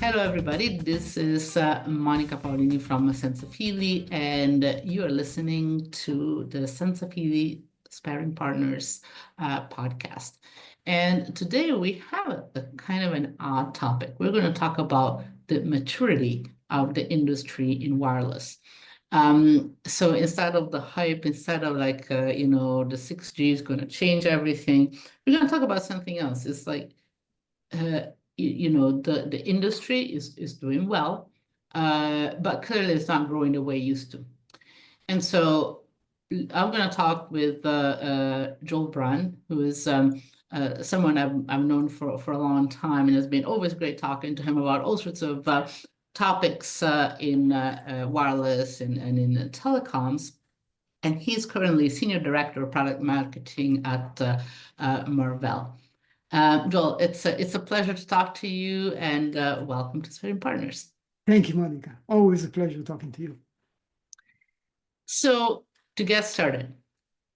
Hello, everybody. This is Monica Paolini from Senza Fili, and you are listening to the Senza Fili Sparring Partners podcast. And today we have a kind of an odd topic. We're going to talk about the maturity of the industry in wireless. So instead of the hype, instead of like, the 6G is going to change everything, we're going to talk about something else. It's like, the industry is doing well, but clearly it's not growing the way it used to. And so I'm going to talk with Joel Brand, who is someone I've known for a long time, and it's been always great talking to him about all sorts of topics in wireless and in telecoms. And he's currently Senior Director of Product Marketing at Marvell. Joel, it's a pleasure to talk to you, and welcome to Sparring Partners. Thank you, Monica. Always a pleasure talking to you. So to get started,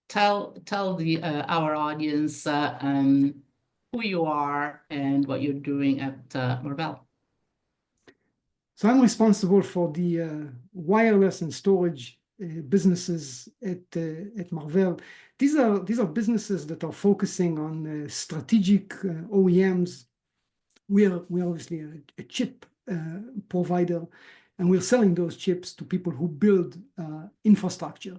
tell the our audience who you are and what you're doing at Marvell. So I'm responsible for the wireless and storage businesses at Marvell. These are businesses that are focusing on strategic OEMs. We're obviously a chip provider, and we're selling those chips to people who build infrastructure.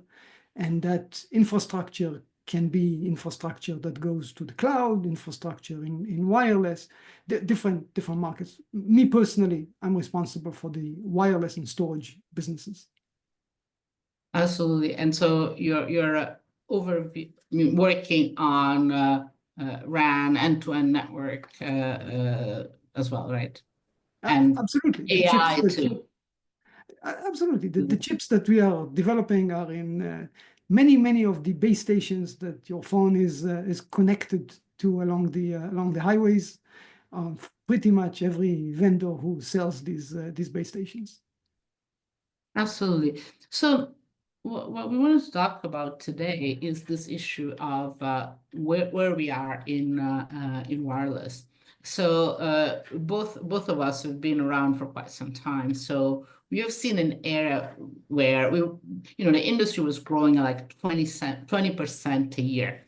And that infrastructure can be infrastructure that goes to the cloud, infrastructure in wireless, different markets. Me personally, I'm responsible for the wireless and storage businesses. Absolutely. And so you're working on RAN end-to-end network as well, right? And absolutely. AI too. Absolutely. The chips that we are developing are in many of the base stations that your phone is connected to along the highways. Pretty much every vendor who sells these base stations. Absolutely. So what we want to talk about today is this issue of where we are in wireless. So both of us have been around for quite some time. So we have seen an era where the industry was growing at like 20% a year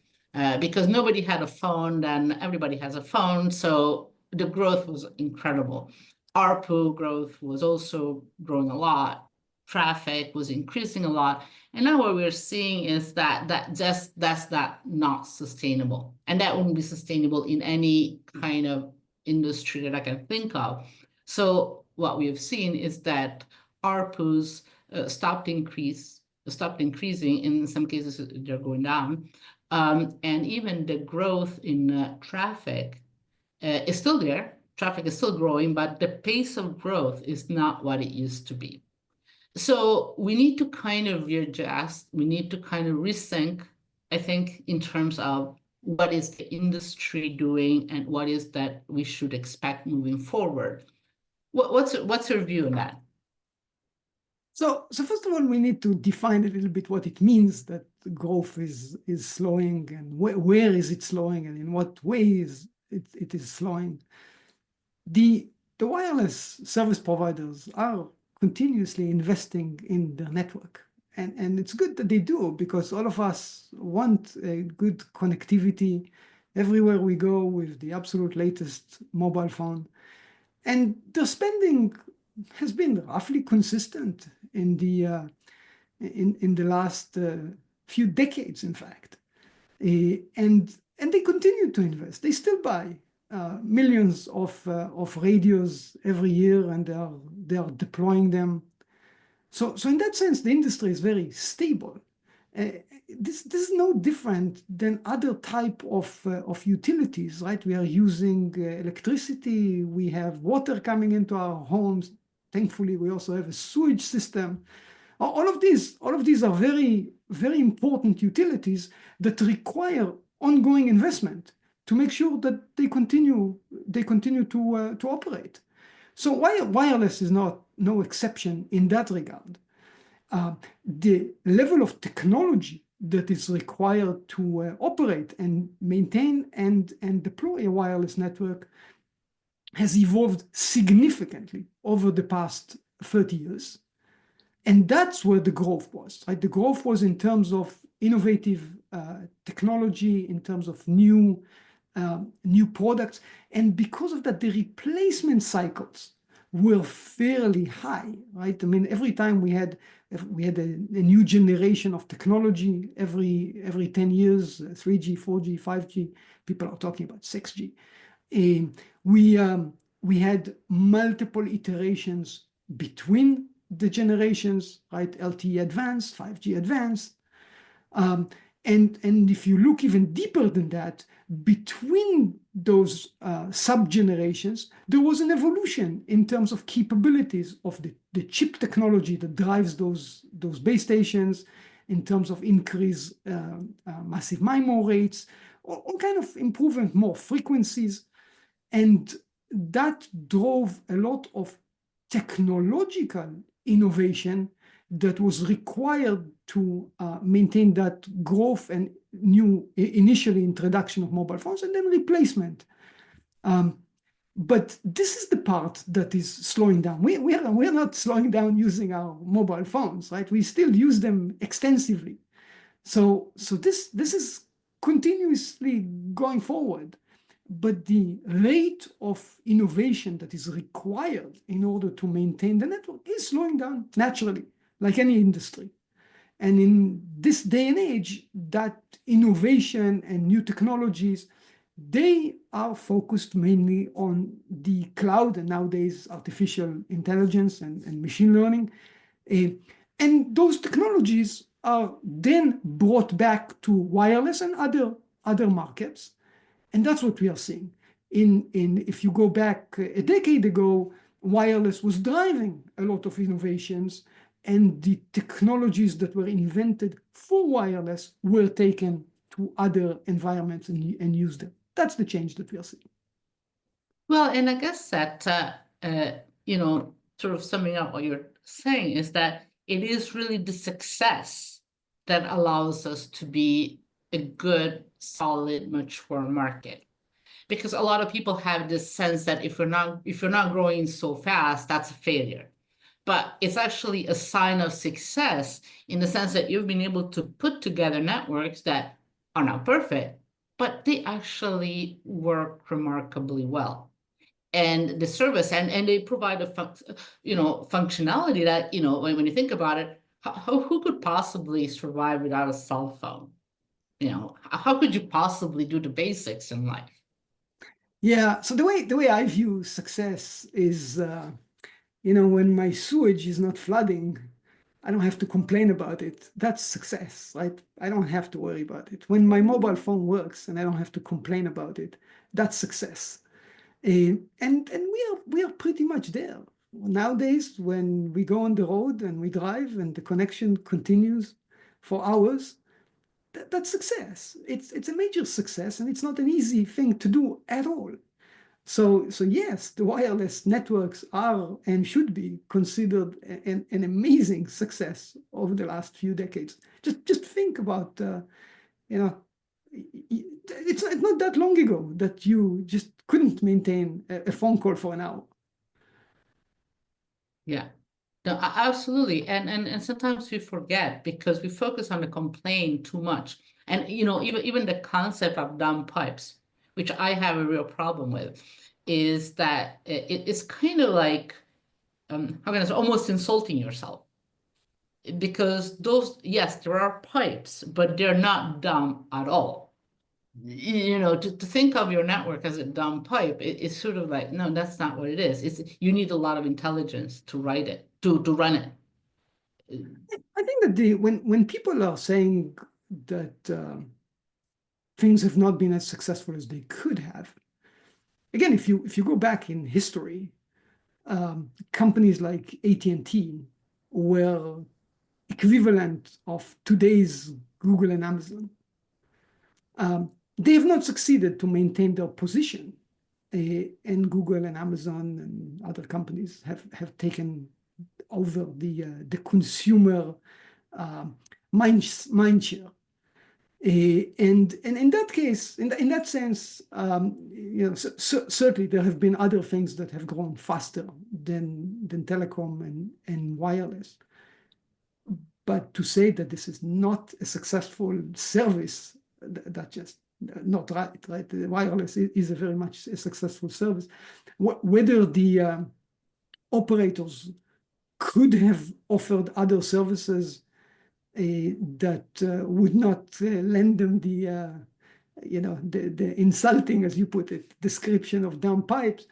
because nobody had a phone, then everybody has a phone. So the growth was incredible. ARPU growth was also growing a lot. Traffic was increasing a lot. And now what we're seeing is that's not sustainable. And that wouldn't be sustainable in any kind of industry that I can think of. So what we have seen is that ARPUs stopped increasing. In some cases, they're going down. And even the growth in traffic is still there. Traffic is still growing, but the pace of growth is not what it used to be. So we need to kind of readjust. We need to kind of rethink, I think, in terms of what is the industry doing and what is that we should expect moving forward. What's your view on that? So first of all, we need to define a little bit what it means that growth is slowing, and where is it slowing, and in what ways it is slowing. The wireless service providers are continuously investing in their network. And it's good that they do, because all of us want a good connectivity everywhere we go with the absolute latest mobile phone. And their spending has been roughly consistent in the last few decades, in fact. And they continue to invest. They still buy millions of radios every year, and they are deploying them. So in that sense, the industry is very stable. This is no different than other type of utilities, right? We are using electricity. We have water coming into our homes. Thankfully, we also have a sewage system. All of these are very, very important utilities that require ongoing investment to make sure that they continue to operate. So wireless is no exception in that regard. The level of technology that is required to operate and maintain and deploy a wireless network has evolved significantly over the past 30 years. And that's where the growth was, right? The growth was in terms of innovative technology, in terms of new products. And because of that, the replacement cycles were fairly high, right? I mean, every time we had a new generation of technology, every 10 years, 3G, 4G, 5G, people are talking about 6G. We had multiple iterations between the generations, right? LTE advanced, 5G advanced. And if you look even deeper than that, between those sub-generations, there was an evolution in terms of capabilities of the chip technology that drives those base stations, in terms of increase massive MIMO rates, all kind of improvement, more frequencies. And that drove a lot of technological innovation that was required to maintain that growth and new initially introduction of mobile phones and then replacement. But this is the part that is slowing down. We're not slowing down using our mobile phones, right? We still use them extensively. So this is continuously going forward. But the rate of innovation that is required in order to maintain the network is slowing down naturally, like any industry. And in this day and age, that innovation and new technologies, they are focused mainly on the cloud and nowadays artificial intelligence and machine learning. And those technologies are then brought back to wireless and other markets. And that's what we are seeing. If you go back a decade ago, wireless was driving a lot of innovations, and the technologies that were invented for wireless were taken to other environments and used them. That's the change that we are seeing. Well, and I guess that, sort of summing up what you're saying is that it is really the success that allows us to be a good, solid, mature market. Because a lot of people have this sense that if you're not growing so fast, that's a failure. But it's actually a sign of success in the sense that you've been able to put together networks that are not perfect, but they actually work remarkably well. And the service and they provide functionality that, when you think about it, who could possibly survive without a cell phone? How could you possibly do the basics in life? Yeah, so the way I view success is, when my sewage is not flooding, I don't have to complain about it. That's success, right? I don't have to worry about it. When my mobile phone works and I don't have to complain about it, that's success. And we are pretty much there. Nowadays, when we go on the road and we drive and the connection continues for hours, that's success. It's a major success, and it's not an easy thing to do at all. So yes, the wireless networks are and should be considered an amazing success over the last few decades. Just think about, it's not that long ago that you just couldn't maintain a phone call for an hour. Yeah. No, absolutely. And sometimes we forget because we focus on the complaint too much. And even the concept of dumb pipes, which I have a real problem with, is that it's kind of like how can I say, almost insulting yourself. Because yes, there are pipes, but they're not dumb at all. To think of your network as a dumb pipe, it's sort of like, no, that's not what it is. You need a lot of intelligence to write it, to run it. I think that when people are saying that things have not been as successful as they could have, again, if you go back in history, companies like AT&T were equivalent of today's Google and Amazon. They have not succeeded to maintain their position, and Google and Amazon and other companies have taken over the consumer mind share. And in that case, in that sense, certainly there have been other things that have grown faster than telecom and wireless. But to say that this is not a successful service, that's just not right, right? The wireless is a very much a successful service. Whether the operators could have offered other services that would not lend them the insulting, as you put it, description of dumb pipes.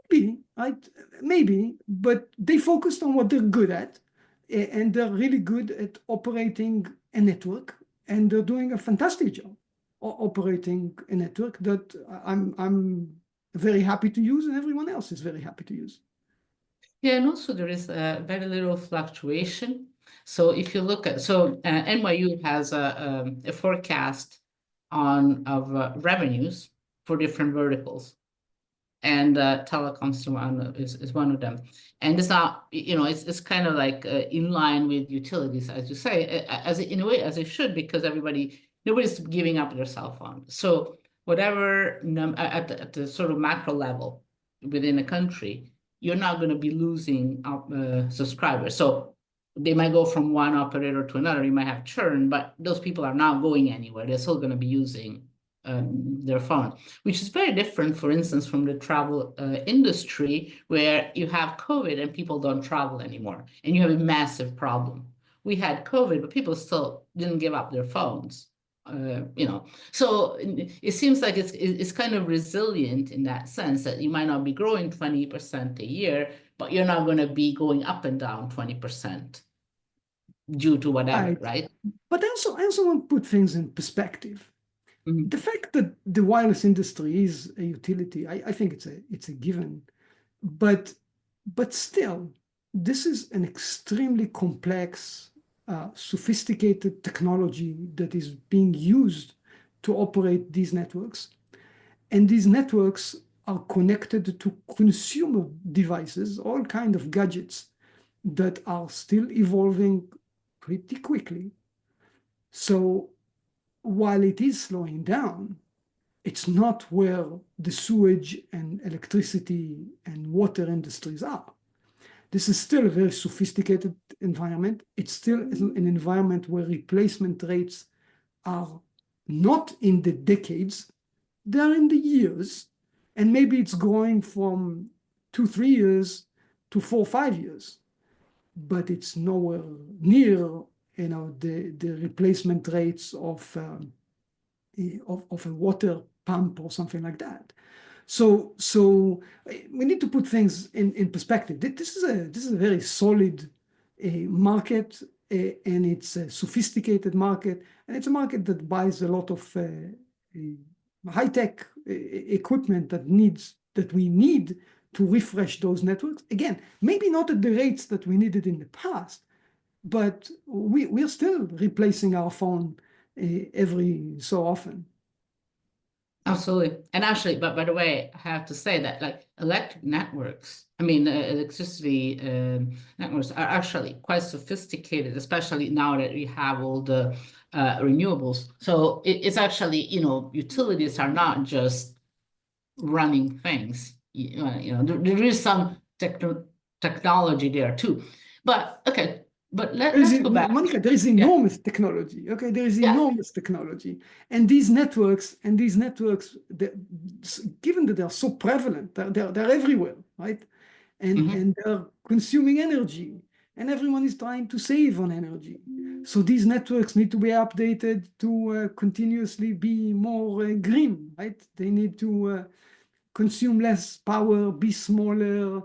Maybe, right? Maybe, but they focused on what they're good at, and they're really good at operating a network, and they're doing a fantastic job operating a network that I'm very happy to use, and everyone else is very happy to use. Yeah, and also there is very little fluctuation. So if you look at, NYU has a forecast of revenues for different verticals, and telecoms is one of them. And it's not, it's kind of like in line with utilities, as you say, in a way as it should, because nobody's giving up their cell phone. So whatever at the sort of macro level within a country, you're not going to be losing subscribers. So they might go from one operator to another. You might have churn, but those people are not going anywhere. They're still going to be using their phone, which is very different, for instance, from the travel industry, where you have COVID and people don't travel anymore, and you have a massive problem. We had COVID, but people still didn't give up their phones. So it seems like it's kind of resilient in that sense, that you might not be growing 20% a year, but you're not going to be going up and down 20% due to whatever, right? But I also want to put things in perspective. Mhm. The fact that the wireless industry is a utility, I think it's a given, but still, this is an extremely complex, sophisticated technology that is being used to operate these networks. And these networks are connected to consumer devices, all kind of gadgets that are still evolving pretty quickly. So while it is slowing down, it's not where the sewage and electricity and water industries are. This is still a very sophisticated environment. It's still an environment where replacement rates are not in the decades, they're in the years. And maybe it's going from 2-3 years to 4-5 years, but it's nowhere near the replacement rates of a water pump or something like that. So we need to put things in perspective. This is a very solid market, and it's a sophisticated market, and it's a market that buys a lot of high-tech equipment that we need to refresh those networks. Again, maybe not at the rates that we needed in the past, but we're still replacing our phone every so often. Absolutely. And actually, but by the way, I have to say that like electric networks, electricity networks are actually quite sophisticated, especially now that we have all the renewables. So it's actually, utilities are not just running things. There is some technology there too. But okay, but let's go back. Monica, there is enormous technology. Okay, there is enormous technology, and these networks, given that they are so prevalent, they're everywhere, right? And they're consuming energy, and everyone is trying to save on energy. So these networks need to be updated to continuously be more green, right? They need to consume less power, be smaller,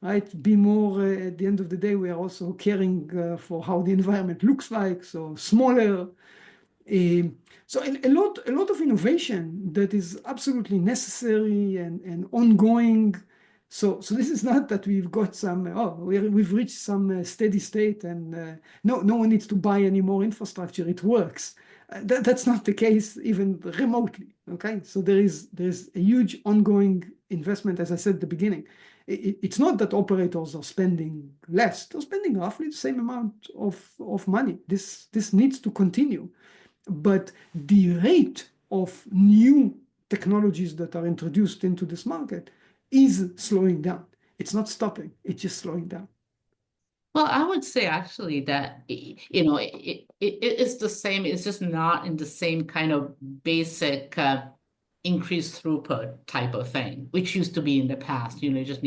right? Be more, at the end of the day, we are also caring for how the environment looks like, so smaller. So a lot of innovation that is absolutely necessary and ongoing. So this is not that we've got we've reached some steady state and no one needs to buy any more infrastructure. It works. That's not the case even remotely. Okay, so there's a huge ongoing investment, as I said at the beginning. It's not that operators are spending less; they're spending roughly the same amount of money. This needs to continue. but the rate of new technologies that are introduced into this market is slowing down. It's not stopping, it's just slowing down. Well, I would say actually that, it's the same, it's just not in the same kind of basic increased throughput type of thing, which used to be in the past. You just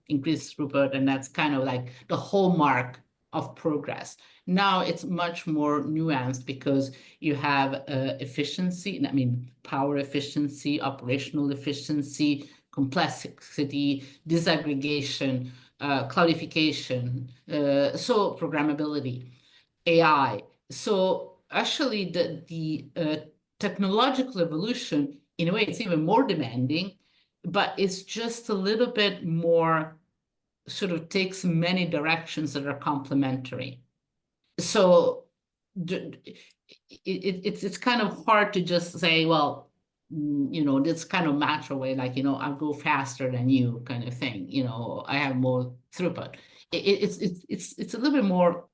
increase throughput, and that's kind of like the hallmark of progress. Now it's much more nuanced because you have efficiency, I mean, power efficiency, operational efficiency, complexity, disaggregation, cloudification, so programmability, AI. So actually the technological evolution, in a way, it's even more demanding, but it's just a little bit more, sort of takes many directions that are complementary. So it's kind of hard to just say, well, this kind of macho way, like, I'll go faster than you kind of thing, I have more throughput. It's a little bit more,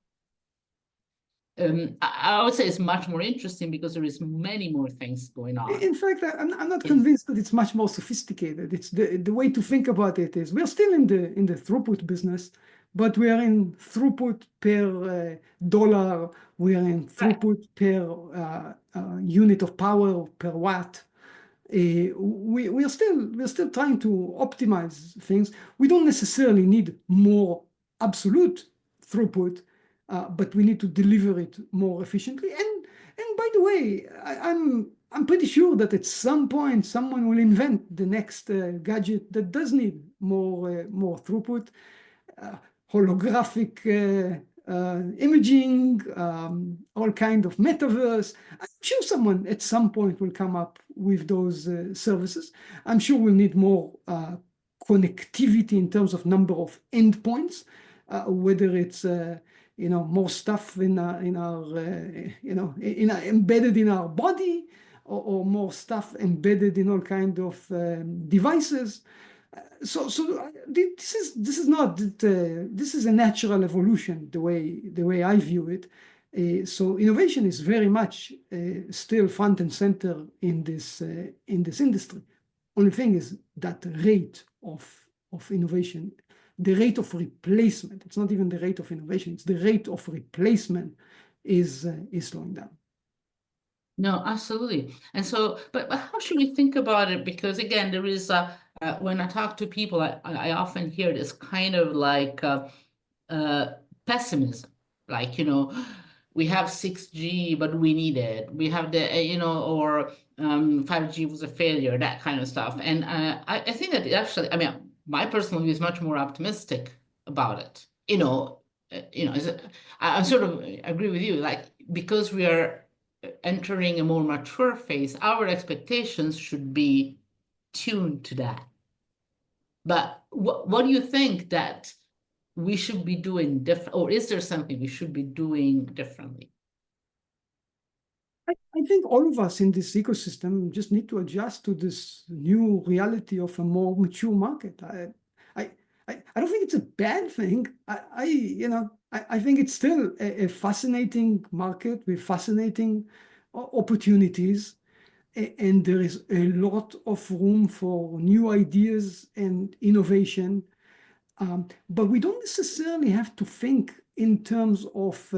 I would say it's much more interesting because there is many more things going on. In fact, I'm not convinced that it's much more sophisticated. It's the way to think about it is we're still in the throughput business, but we are in throughput per dollar. We are in throughput per unit of power per watt. We're still trying to optimize things. We don't necessarily need more absolute throughput, but we need to deliver it more efficiently. And by the way, I'm pretty sure that at some point someone will invent the next gadget that does need more throughput, holographic imaging, all kind of metaverse. I'm sure someone at some point will come up with those services. I'm sure we'll need more connectivity in terms of number of endpoints, whether it's more stuff embedded in our body, or more stuff embedded in all kind of devices. So this is a natural evolution, the way I view it. So innovation is very much still front and center in this industry. Only thing is that rate of innovation, the rate of replacement. It's not even the rate of innovation; it's the rate of replacement is slowing down. No, absolutely. And so, but how should we think about it? Because again, there is when I talk to people, I often hear this kind of like pessimism, like, we have 6G, but we need it. We have or 5G was a failure, that kind of stuff. And I think that actually, I mean, my personal view is much more optimistic about it. I sort of agree with you, like, because we are entering a more mature phase, our expectations should be tuned to that. But what do you think that we should be doing different, or is there something we should be doing differently? I think all of us in this ecosystem just need to adjust to this new reality of a more mature market. I don't think it's a bad thing. I think it's still a fascinating market with fascinating opportunities, and there is a lot of room for new ideas and innovation. But we don't necessarily have to think in terms of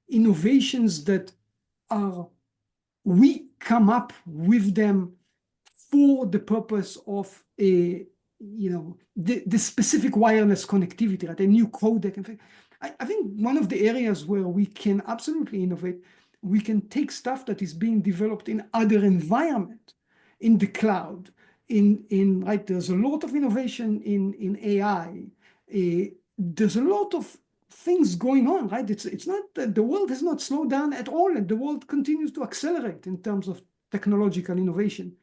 innovations that we come up with them for the purpose of the specific wireless connectivity, right? A new codec. And I think one of the areas where we can absolutely innovate, we can take stuff that is being developed in other environment, in the cloud, right? There's a lot of innovation in AI. There's a lot of things going on, right? It's not that the world has not slowed down at all, and the world continues to accelerate in terms of technological innovation.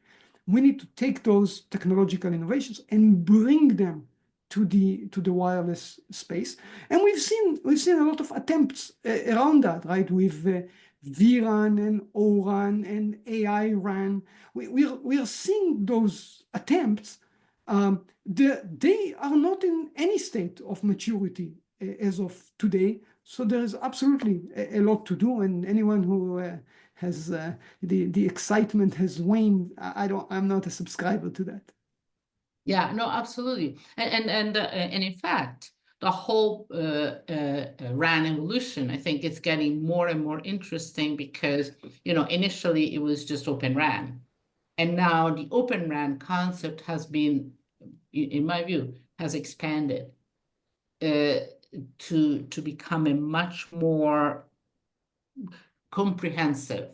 We need to take those technological innovations and bring them to the wireless space, and we've seen a lot of attempts around that, right? With vRAN and O-RAN and AI RAN, we are seeing those attempts. They are not in any state of maturity as of today. So there is absolutely a lot to do, and anyone who has the excitement has waned. I'm not a subscriber to that. Yeah, no, absolutely. And in fact, the whole RAN evolution, I think it's getting more and more interesting because, initially it was just Open RAN. And now the Open RAN concept has been, in my view, has expanded to become a much more comprehensive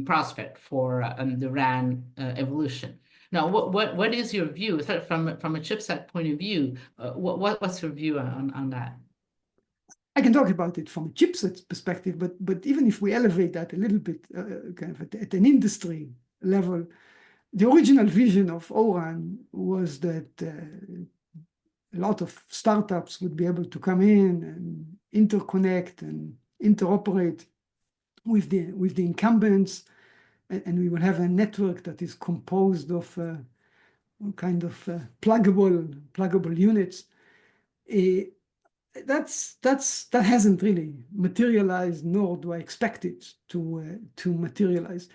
prospect for the RAN evolution. Now, what is your view from a chipset point of view? What's your view on that? I can talk about it from a chipset perspective, but even if we elevate that a little bit, kind of at an industry level, the original vision of ORAN was that a lot of startups would be able to come in and interconnect and interoperate with the incumbents, and we will have a network that is composed of kind of pluggable units. That hasn't really materialized, nor do I expect it to materialize.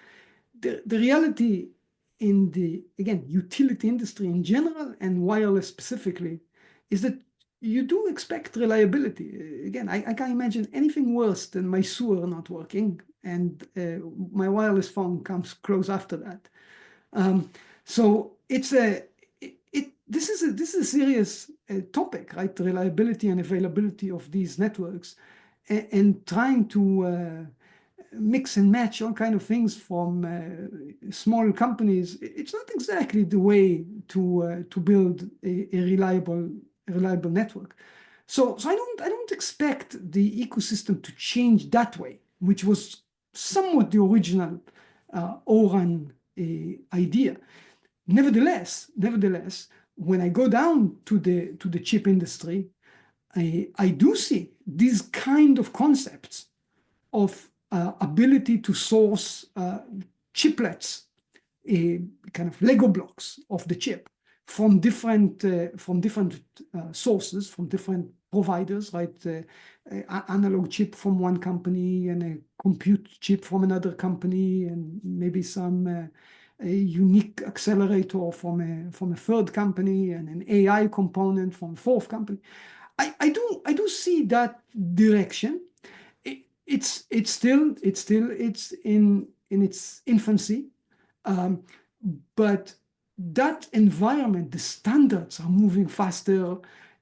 The reality in the, again, utility industry in general and wireless specifically is that you do expect reliability. Again, I can't imagine anything worse than my sewer not working, and my wireless phone comes close after that. So this is a serious topic, right? The reliability and availability of these networks, and trying to mix and match all kind of things from small companies. It's not exactly the way to build a reliable network. So I don't expect the ecosystem to change that way, which was somewhat the original ORAN idea. Nevertheless, when I go down to the chip industry, I do see these kind of concepts of ability to source chiplets, kind of Lego blocks of the chip from different sources, from different providers, right? Analog chip from one company and a compute chip from another company, and maybe some a unique accelerator from a third company, and an AI component from a fourth company. I do see that direction. It's still in its infancy, but that environment, the standards are moving faster.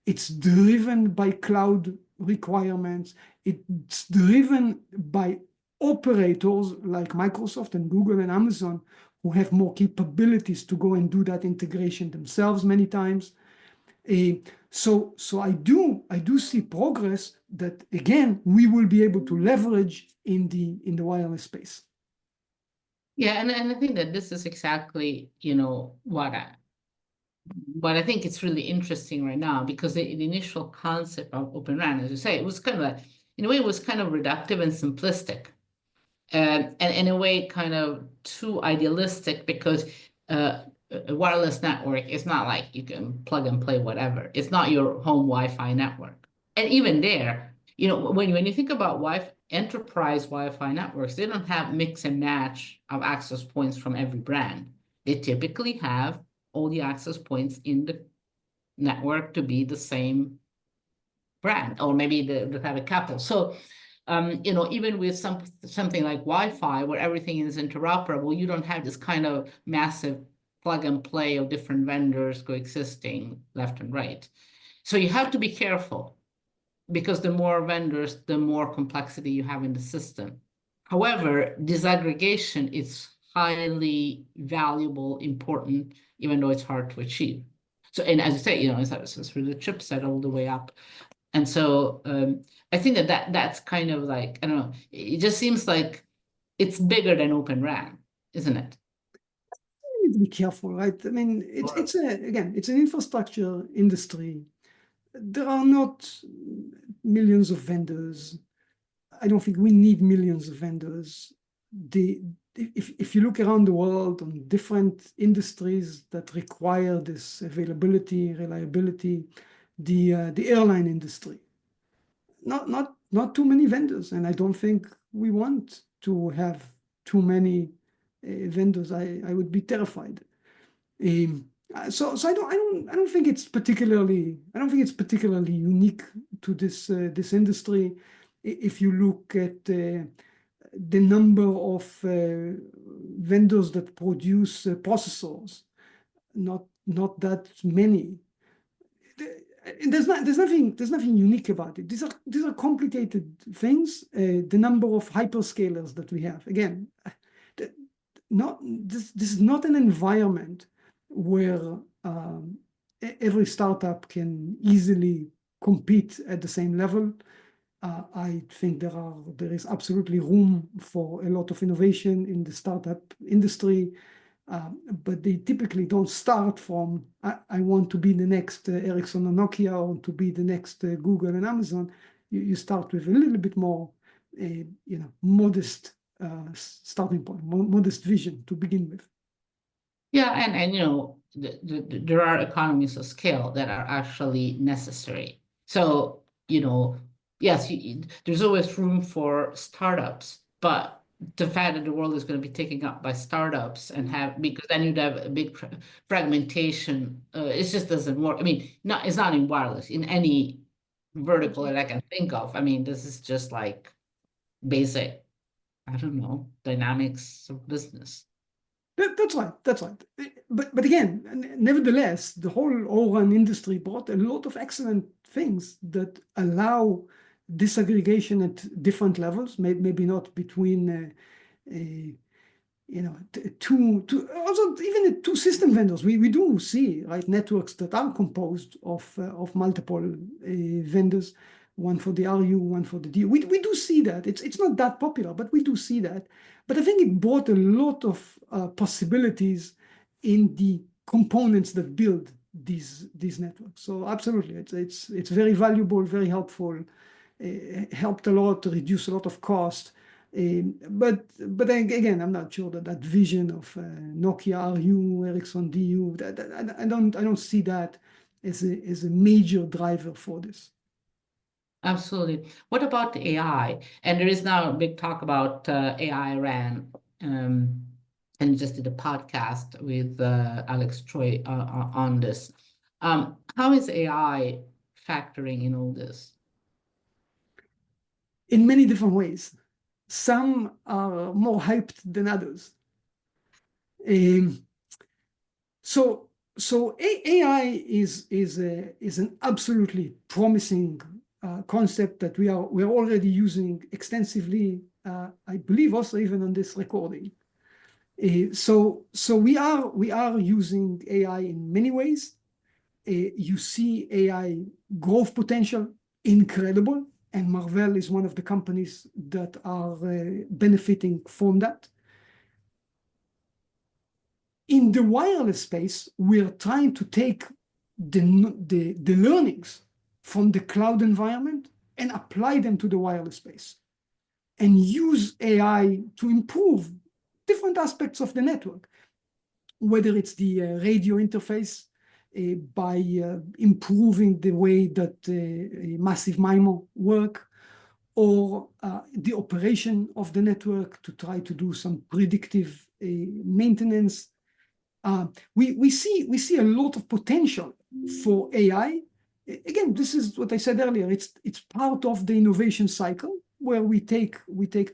It's driven by cloud requirements. It's driven by operators like Microsoft and Google and Amazon, who have more capabilities to go and do that integration themselves many times. So I do see progress that, again, we will be able to leverage in the wireless space. Yeah, and I think that this is exactly, what I think it's really interesting right now, because the initial concept of Open RAN, as you say, it was kind of in a way, it was kind of reductive and simplistic. And in a way, kind of too idealistic, because a wireless network is not like you can plug and play whatever. It's not your home Wi-Fi network. And even there, when you think about enterprise Wi-Fi networks, they don't have mix and match of access points from every brand. They typically have all the access points in the network to be the same brand, or maybe they have a couple. So even with something like Wi-Fi, where everything is interoperable, you don't have this kind of massive plug and play of different vendors coexisting left and right. So you have to be careful, because the more vendors, the more complexity you have in the system. However, disaggregation is highly valuable, important, even though it's hard to achieve. So, and as you say, it's through the chipset all the way up. And so I think that's kind of like, I don't know, it just seems like it's bigger than Open RAN, isn't it? You need to be careful, right? I mean, it's an infrastructure industry. There are not millions of vendors. I don't think we need millions of vendors. If you look around the world on different industries that require this availability, reliability, the airline industry, not too many vendors, and I don't think we want to have too many vendors. I would be terrified. So I don't think it's particularly unique to this industry. If you look at the number of vendors that produce processors, not that many. There's nothing unique about it. These are complicated things. The number of hyperscalers that we have, again, this is not an environment where every startup can easily compete at the same level. I think there is absolutely room for a lot of innovation in the startup industry. But they typically don't start from, I want to be the next Ericsson or Nokia, or to be the next Google and Amazon. You start with a little bit more, modest starting point, modest vision to begin with. Yeah, and there are economies of scale that are actually necessary. So, yes, there's always room for startups, but the fact that the world is going to be taken up by startups and because then you'd have a big fragmentation, it just doesn't work. I mean, it's not in wireless, in any vertical that I can think of. I mean, this is just like basic, I don't know, dynamics of business. That's right. But again, nevertheless, the whole O-RAN industry brought a lot of excellent things that allow disaggregation at different levels, maybe not between also even two system vendors. We do see, right, networks that are composed of multiple vendors, one for the RU, one for the DU. We do see that. It's not that popular, but we do see that. But I think it brought a lot of possibilities in the components that build these networks. So absolutely, it's very valuable, very helpful. Helped a lot to reduce a lot of cost. But again, I'm not sure that vision of Nokia RU, Ericsson DU, I don't see that as a major driver for this. Absolutely. What about AI? And there is now a big talk about AI RAN. And just did a podcast with Alex Troy on this. How is AI factoring in all this? In many different ways. Some are more hyped than others. So AI is an absolutely promising concept that we are already using extensively. I believe also even on this recording. So we are using AI in many ways. You see AI growth potential incredible, and Marvell is one of the companies that are benefiting from that. In the wireless space, we're trying to take the learnings from the cloud environment and apply them to the wireless space, and use AI to improve different aspects of the network, whether it's the radio interface by improving the way that massive MIMO work, or the operation of the network to try to do some predictive maintenance. We see a lot of potential for AI. Again, this is what I said earlier. It's part of the innovation cycle where we take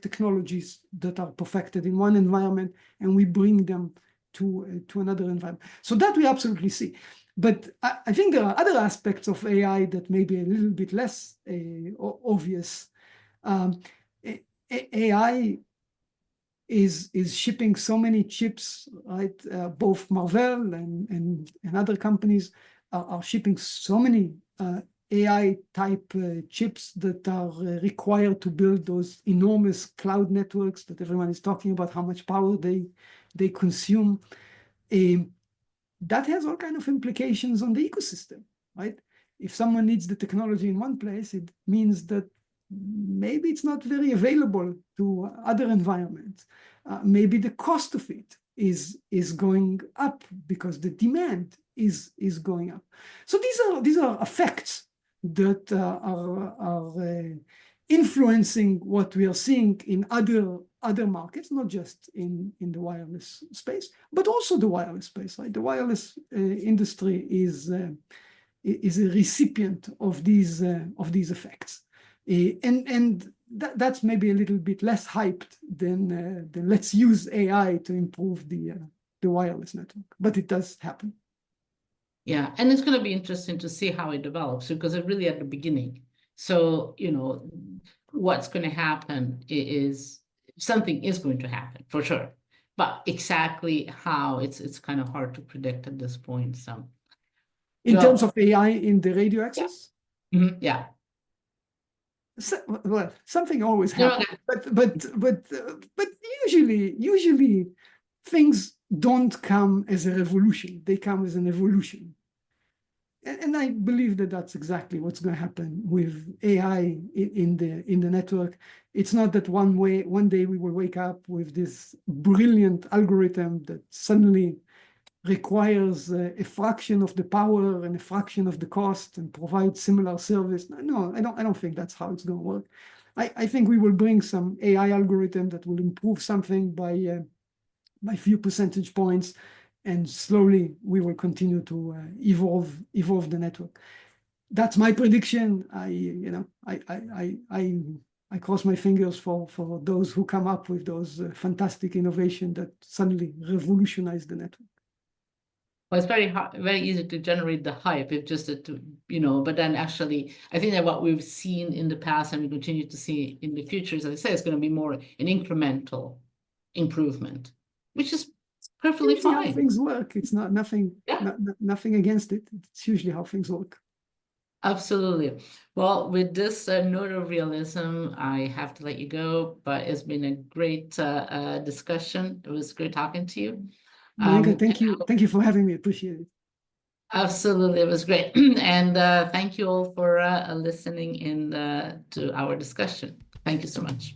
technologies that are perfected in one environment and we bring them to another environment. So that we absolutely see. But I think there are other aspects of AI that may be a little bit less obvious. AI is shipping so many chips, right? Both Marvell and other companies are shipping so many AI type chips that are required to build those enormous cloud networks that everyone is talking about, how much power they consume. That has all kinds of implications on the ecosystem, right? If someone needs the technology in one place, it means that maybe it's not very available to other environments. Maybe the cost of it is going up because the demand is going up. So these are effects that are influencing what we are seeing in other other markets, not just in the wireless space, but also the wireless space. Right, the wireless industry is a recipient of these effects, and that's maybe a little bit less hyped than let's use AI to improve the wireless network, but it does happen. Yeah, and it's going to be interesting to see how it develops because it's really at the beginning. So, what's going to happen is something is going to happen for sure, but exactly how it's kind of hard to predict at this point. So, in terms of AI in the radio access, yeah. So, well, something always happens, but usually things don't come as a revolution; they come as an evolution. And I believe that that's exactly what's going to happen with AI in the network. It's not that one day we will wake up with this brilliant algorithm that suddenly requires a fraction of the power and a fraction of the cost and provides similar service. No, I don't think that's how it's going to work. I think we will bring some AI algorithm that will improve something by few percentage points, and slowly we will continue to evolve the network. That's my prediction. I cross my fingers for those who come up with those fantastic innovation that suddenly revolutionize the network. Well, it's very easy to generate the hype. It's just that, but then actually, I think that what we've seen in the past and we continue to see in the future, as I say, it's going to be more an incremental improvement, which is perfectly Usually fine. how things work. It's nothing against it. It's usually how things work. Absolutely. Well, with this note of realism, I have to let you go, but it's been a great discussion. It was great talking to you. Marika, thank you. Thank you for having me. Appreciate it. Absolutely, it was great. And thank you all for listening in to our discussion. Thank you so much.